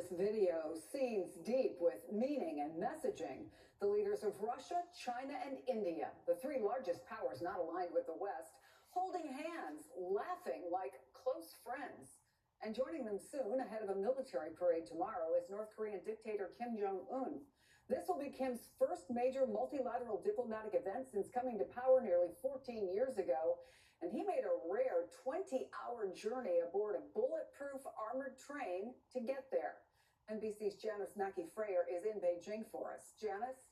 this video, scenes deep with meaning and messaging. The leaders of Russia, China, and India, the three largest powers not aligned with the West, holding hands, laughing like close friends. And joining them soon, ahead of a military parade tomorrow, is North Korean dictator Kim Jong-un. This will be Kim's first major multilateral diplomatic event since coming to power nearly 14 years ago. And he made a rare 20-hour journey aboard a bulletproof armored train to get there. NBC's Janice Mackey-Frayer is in Beijing for us. Janice?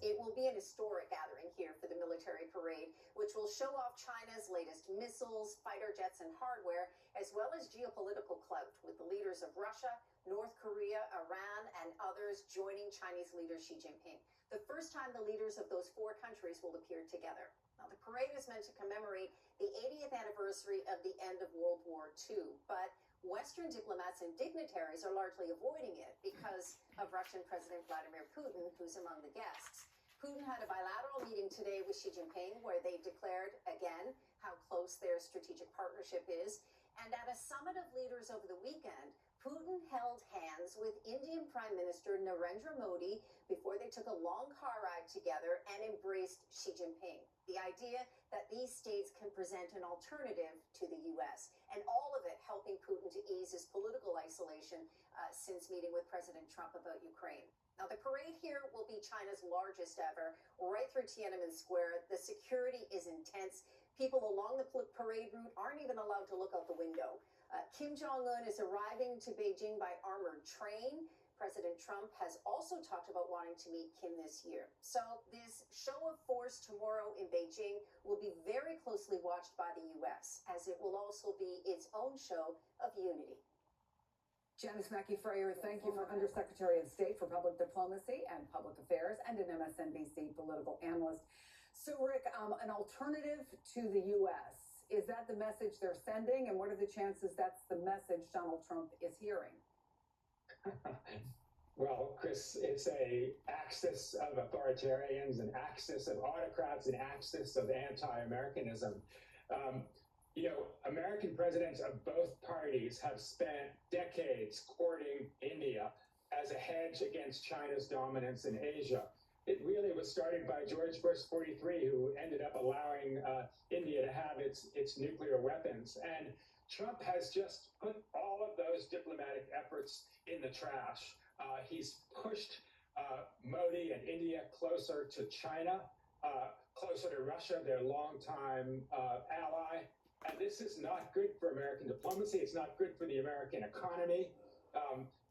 It will be an historic gathering here for the military parade, which will show off China's latest missiles, fighter jets, and hardware, as well as geopolitical clout, with the leaders of Russia, North Korea, Iran, and others joining Chinese leader Xi Jinping. The first time the leaders of those four countries will appear together. Now, the parade is meant to commemorate the 80th anniversary of the end of World War II, but Western diplomats and dignitaries are largely avoiding it because of Russian President Vladimir Putin, who's among the guests. Putin had a bilateral meeting today with Xi Jinping where they declared again how close their strategic partnership is. And at a summit of leaders over the weekend, Putin held hands with Indian Prime Minister Narendra Modi before they took a long car ride together and embraced Xi Jinping. The idea that these states can present an alternative to the U.S., and all of it helping Putin to ease his political isolation since meeting with President Trump about Ukraine. Now, the parade here will be China's largest ever, right through Tiananmen Square. The security is intense. People along the parade route aren't even allowed to look out the window. Kim Jong-un is arriving to Beijing by armored train. President Trump has also talked about wanting to meet Kim this year. So this show of force tomorrow in Beijing will be very closely watched by the U.S., as it will also be its own show of unity. Janice Mackey-Frayer, thank you for Undersecretary of State for Public Diplomacy and Public Affairs and an MSNBC political analyst. So, Rick, an alternative to the U.S., is that the message they're sending? And what are the chances that's the message Donald Trump is hearing? Well, Chris, it's a axis of authoritarians, an axis of autocrats, an axis of anti-Americanism. American presidents of both parties have spent decades courting India as a hedge against China's dominance in Asia. It really was started by George Bush 43, who ended up allowing India to have its nuclear weapons. And Trump has just put all of those diplomatic efforts in the trash. He's pushed Modi and India closer to China, closer to Russia, their longtime ally. And this is not good for American diplomacy. It's not good for the American economy.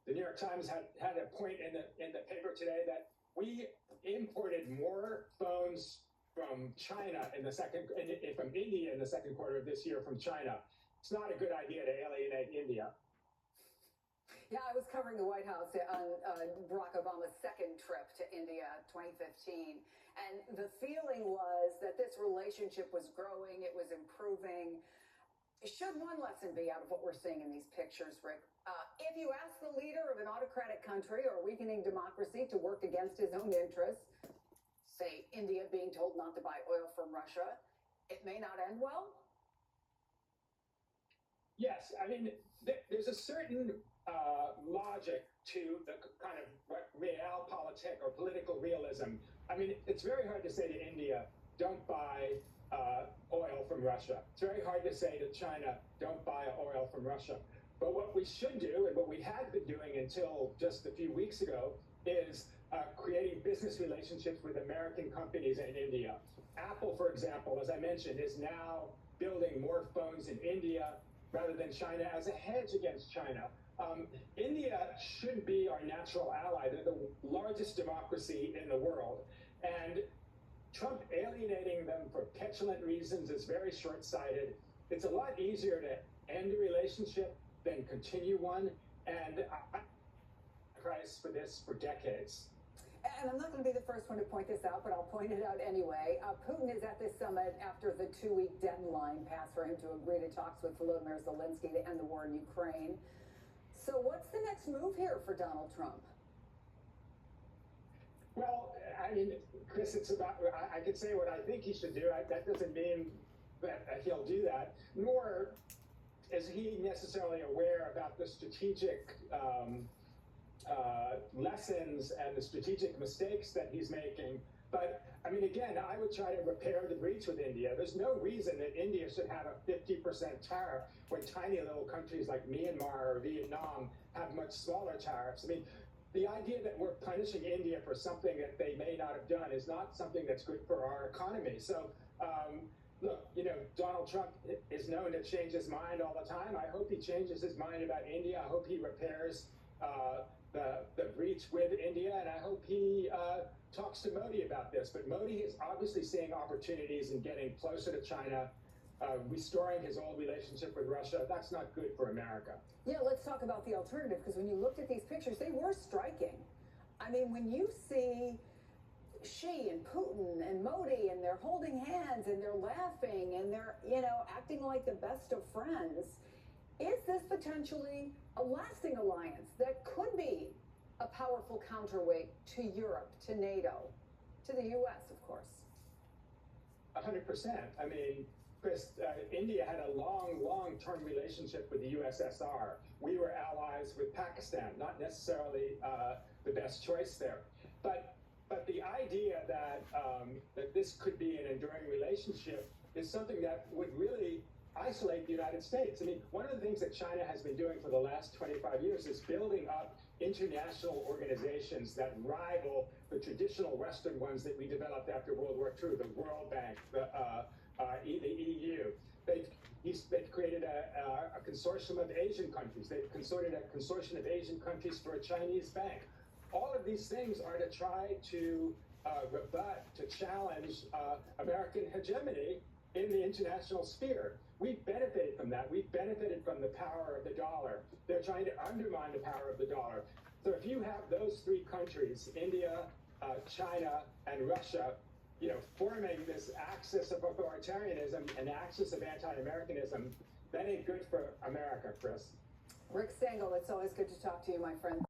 The New York Times had a point in the paper today that we imported more phones from China from India in the second quarter of this year from China. It's not a good idea to alienate India. Yeah, I was covering the White House on Barack Obama's second trip to India, 2015. And the feeling was that this relationship was growing, it was improving. Should one lesson be out of what we're seeing in these pictures, Rick? If you ask the leader of an autocratic country or weakening democracy to work against his own interests, say India being told not to buy oil from Russia, it may not end well? Yes, I mean, there's a certain logic to the kind of what realpolitik or political realism. I mean, it's very hard to say to India, don't buy oil from Russia. It's very hard to say to China, don't buy oil from Russia. But what we should do, and what we had been doing until just a few weeks ago, is creating business relationships with American companies in India. Apple, for example, as I mentioned, is now building more phones in India rather than China as a hedge against China. India should be our natural ally. They're the largest democracy in the world. And Trump alienating them for petulant reasons is very short-sighted. It's a lot easier to end a relationship than continue one. And I price for this for decades. And I'm not going to be the first one to point this out, but I'll point it out anyway. Putin is at this summit after the 2-week deadline passed for him to agree to talks with Volodymyr Zelensky to end the war in Ukraine. So what's the next move here for Donald Trump? Well, I mean, Chris, it's about, I could say what I think he should do. That doesn't mean that he'll do that, nor is he necessarily aware about the strategic lessons and the strategic mistakes that he's making? But I mean, again, I would try to repair the breach with India. There's no reason that India should have a 50% tariff when tiny little countries like Myanmar or Vietnam have much smaller tariffs. I mean, the idea that we're punishing India for something that they may not have done is not something that's good for our economy. So, look, you know, Donald Trump is known to change his mind all the time. I hope he changes his mind about India. I hope he repairs the breach with India, and I hope he talks to Modi about this. But Modi is obviously seeing opportunities in getting closer to China, restoring his old relationship with Russia. That's not good for America. Yeah, let's talk about the alternative, because when you looked at these pictures, they were striking. I mean, when you see Xi and Putin and Modi, and they're holding hands and they're laughing and they're, you know, acting like the best of friends, is this potentially a lasting alliance that could be a powerful counterweight to Europe, to NATO, to the U.S., of course? 100%. I mean, Chris, India had a long-term relationship with the USSR. We were allies with Pakistan, not necessarily the best choice there. But the idea that that this could be an enduring relationship is something that would really isolate the United States. I mean, one of the things that China has been doing for the last 25 years is building up international organizations that rival the traditional Western ones that we developed after World War II, the World Bank, the EU. They've created a consortium of Asian countries. They've consorted a consortium of Asian countries for a Chinese bank. All of these things are to try to rebut, to challenge American hegemony in the international sphere. We've benefited from that. We've benefited from the power of the dollar. They're trying to undermine the power of the dollar. So if you have those three countries, India, China, and Russia, you know, forming this axis of authoritarianism and axis of anti-Americanism, that ain't good for America, Chris. Rick Stengel, it's always good to talk to you, my friend.